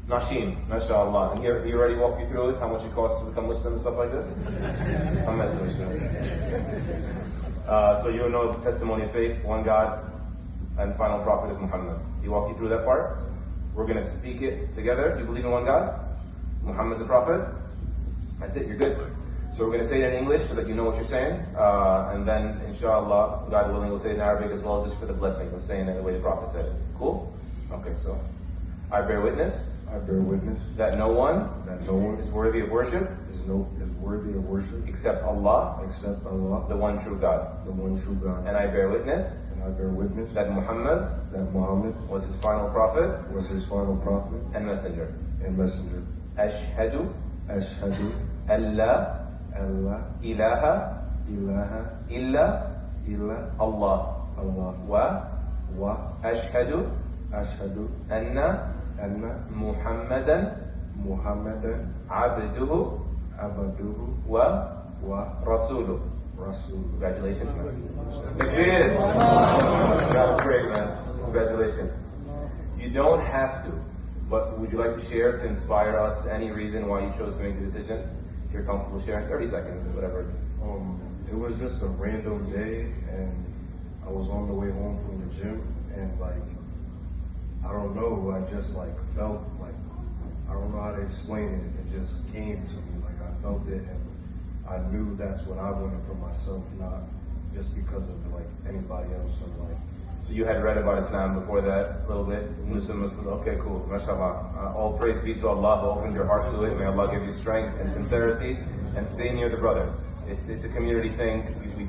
Nasheen, MashaAllah. And he already walked you through it, how much it costs to become Muslim and stuff like this? I'm messing with you. So you know the testimony of faith, one God, and final prophet is Muhammad. He walked you through that part. We're going to speak it together. You believe in one God? Muhammad's a prophet? That's it, you're good. So we're going to say it in English so that you know what you're saying. And then, inshallah, God willing, we'll say it in Arabic as well, just for the blessing of saying it the way the Prophet said it. Cool? Okay, so I bear witness. I bear witness that no one is worthy of worship is worthy of worship except Allah, the one true God. And I bear witness that Muhammad was his final prophet and messenger. Ashhadu alla ilaha illa Allah wa ashhadu anna Muhammadan abduhu wa rasuluh. Congratulations, man. That was great, man. Congratulations. You don't have to, but would you like to share to inspire us any reason why you chose to make the decision? If you're comfortable sharing, 30 seconds or whatever it is. It was just a random day, and I was on the way home from the gym, and I don't know, I just felt I don't know how to explain it. It just came to me, I felt it, and I knew that's what I wanted for myself, not just because of anybody else or So you had read about Islam before that a little bit? Muslim. Okay, cool. MashaAllah. All praise be to Allah who opened your heart to it. May Allah give you strength and sincerity, and stay near the brothers. It's a community thing. We